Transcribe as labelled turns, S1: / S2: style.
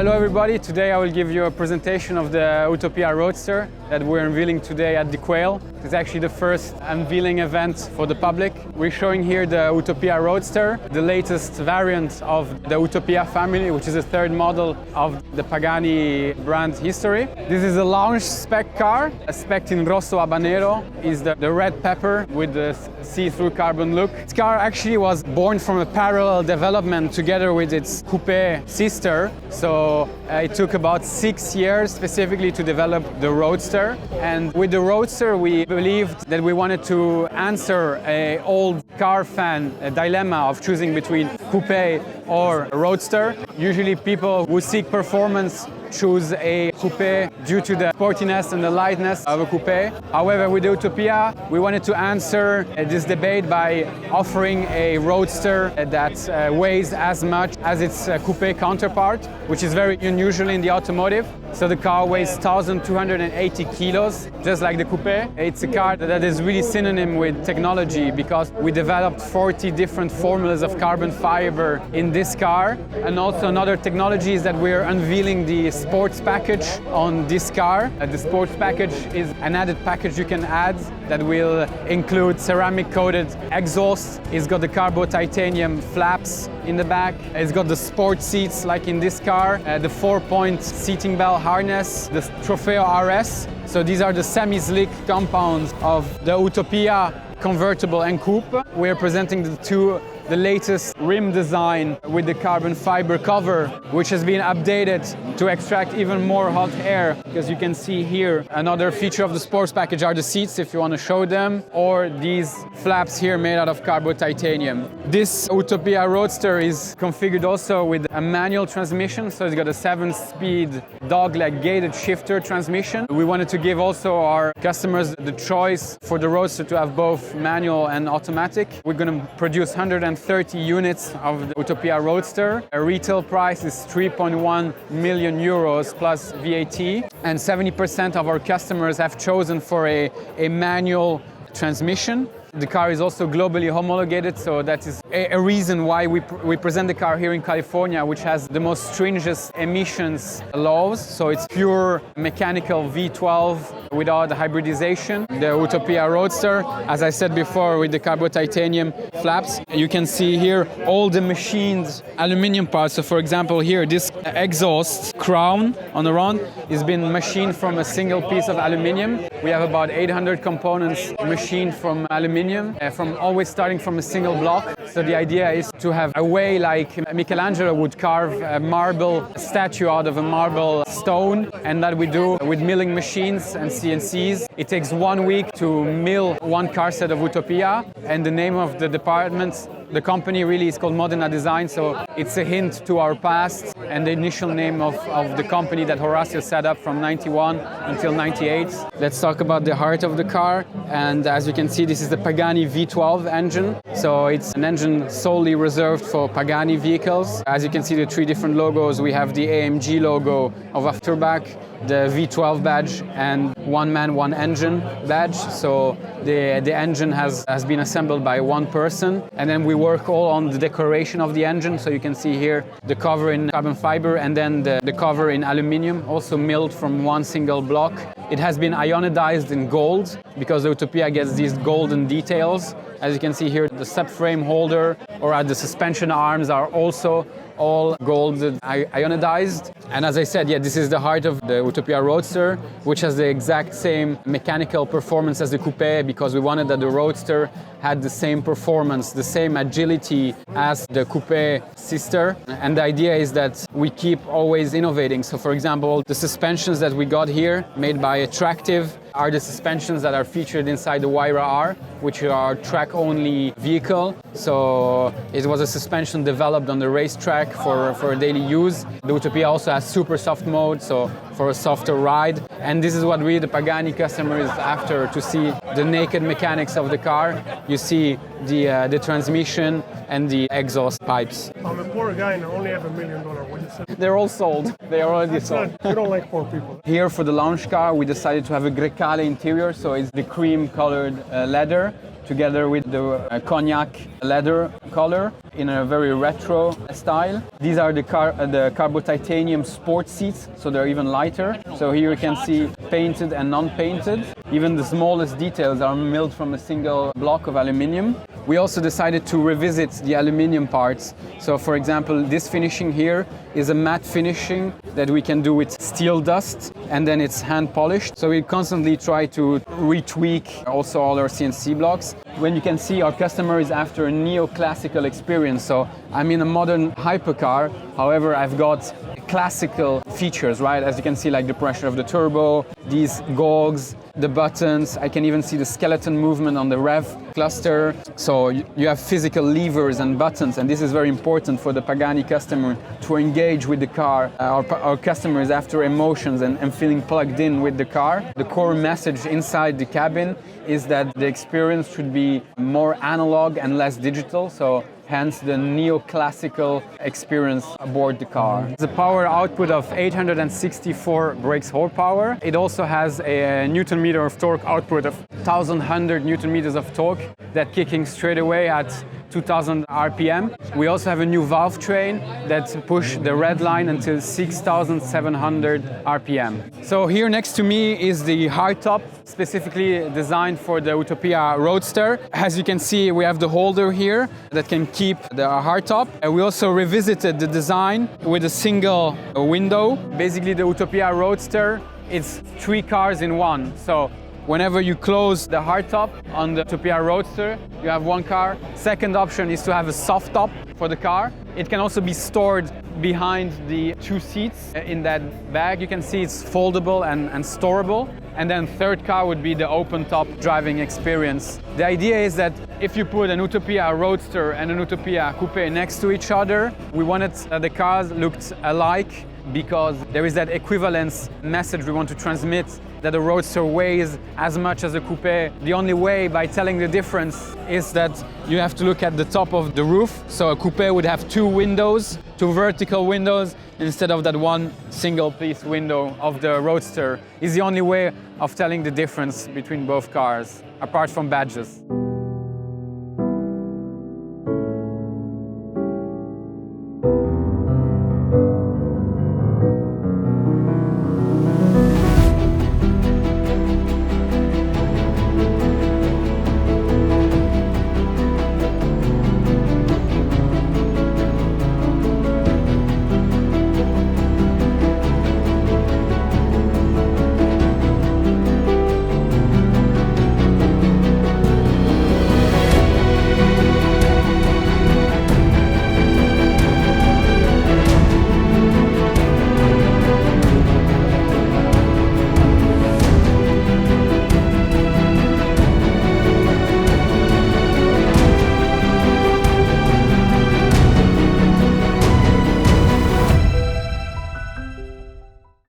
S1: Hello everybody, today I will give you a presentation of the Utopia Roadster that we're unveiling today at the Quail. It's actually the first unveiling event for the public. We're showing here the Utopia Roadster, the latest variant of the Utopia family, which is the third model of the Pagani brand history. This is a launch spec car, spec'd in Roso Abanero, is the red pepper with the see-through carbon look. This car actually was born from a parallel development together with its coupe sister. So it took about 6 years specifically to develop the Roadster. And with the Roadster, we believed that we wanted to answer an old car fan dilemma of choosing between coupe or Roadster. Usually people who seek performance choose a coupe due to the sportiness and the lightness of a coupe. However, with the Utopia, we wanted to answer this debate by offering a Roadster that weighs as much as its coupe counterpart, which is very unusual in the automotive. So the car weighs 1,280 kilos, just like the coupe. It's a car that is really synonym with technology because we developed 40 different formulas of carbon fiber in this car. And also another technology is that we're unveiling the sports package on this car. The sports package is an added package you can add that will include ceramic coated exhaust. It's got the Carbo titanium flaps in the back. It's got the sport seats like in this car, the 4-point seating belt harness, the Trofeo RS. So these are the semi-slick compounds of the Utopia convertible and coupe. We're presenting the latest rim design with the carbon fiber cover, which has been updated to extract even more hot air. Because you can see here, another feature of the sports package are the seats, if you want to show them, or these flaps here made out of Carbo titanium. This Utopia Roadster is configured also with a manual transmission, so it's got a 7-speed dogleg gated shifter transmission. We wanted to give also our customers the choice for the Roadster to have both manual and automatic. We're going to produce 130 units of the Utopia Roadster. A retail price is 3.1 million euros plus VAT, and 70% of our customers have chosen for a manual transmission. The car is also globally homologated, so that is a reason why we present the car here in California, which has the most stringent emissions laws. So it's pure mechanical V12 without hybridization. The Utopia Roadster, as I said before, with the Carbo titanium flaps. You can see here all the machined aluminum parts. So for example here, this exhaust crown on the round has been machined from a single piece of aluminum. We have about 800 components machined from aluminum. From always starting from a single block. So the idea is to have a way like Michelangelo would carve a marble statue out of a marble stone, and that we do with milling machines and CNCs. It takes 1 week to mill one car set of Utopia, and the name of the department, the company really is called Moda Design, so it's a hint to our past and the initial name of the company that Horacio set up from 91 until 98. Let's talk about the heart of the car, and as you can see, this is the Pagani V12 engine. So it's an engine solely reserved for Pagani vehicles. As you can see, the 3 different logos. We have the AMG logo of Afterback, the V12 badge, and one man, one engine badge. So the engine has been assembled by one person, and then we work all on the decoration of the engine. So you can see here the cover in carbon fiber and then the cover in aluminium, also milled from one single block. It has been ionized in gold because the Utopia gets these golden details. As you can see here, the subframe holder or the suspension arms are also all gold ionized. And as I said, yeah, this is the heart of the Utopia Roadster, which has the exact same mechanical performance as the coupe, because we wanted that the Roadster had the same performance, the same agility as the coupe sister. And the idea is that we keep always innovating. So for example, the suspensions that we got here, made by Attractive, are the suspensions that are featured inside the Huayra R, which are track-only vehicle. So it was a suspension developed on the racetrack for daily use. The Utopia also has super soft mode, so for a softer ride. And this is what we, the Pagani customer, is after, to see the naked mechanics of the car. You see the transmission and the exhaust pipes.
S2: I'm a poor guy and I only have $1 million. What do you say?
S1: They're all sold. They are already sold.
S2: You don't like poor people.
S1: Here for the launch car, we decided to have a Grecale interior, so it's the cream-colored leather. together with the cognac leather color in a very retro style. These are the Carbo titanium sport seats, so they're even lighter. So here you can see painted and non-painted. Even the smallest details are milled from a single block of aluminium. We also decided to revisit the aluminium parts. So for example, this finishing here is a matte finishing that we can do with steel dust, and then it's hand polished. So we constantly try to retweak also all our CNC blocks. When you can see our customer is after a neoclassical experience. So I'm in a modern hypercar, however, I've got classical features, right? As you can see, like the pressure of the turbo, these gogs, the buttons. I can even see the skeleton movement on the rev cluster. So you have physical levers and buttons, and this is very important for the Pagani customer to engage with the car. Our customer is after emotions and feeling plugged in with the car. The core message inside the cabin is that the experience should be more analog and less digital. So hence the neoclassical experience aboard the car. It's a power output of 864 brakes horsepower. It also has a Newton meter of torque output of 1100 Newton meters of torque that kicking straight away at 2000 RPM. We also have a new valve train that push the redline until 6700 RPM. So here next to me is the Hardtop, specifically designed for the Utopia Roadster. As you can see, we have the holder here that can keep the hardtop. We also revisited the design with a single window. Basically, the Utopia Roadster, it's 3 cars in one. So whenever you close the hardtop on the Utopia Roadster, you have 1 car. Second option is to have a soft top for the car. It can also be stored behind the 2 seats in that bag. You can see it's foldable and storable. And then third car would be the open top driving experience. The idea is that if you put an Utopia Roadster and an Utopia Coupe next to each other, we wanted the cars looked alike because there is that equivalence message we want to transmit, that a Roadster weighs as much as a Coupe. The only way by telling the difference is that you have to look at the top of the roof. So a Coupe would have 2 windows, 2 vertical windows, instead of that 1 single piece window of the Roadster. Is the only way of telling the difference between both cars, apart from badges.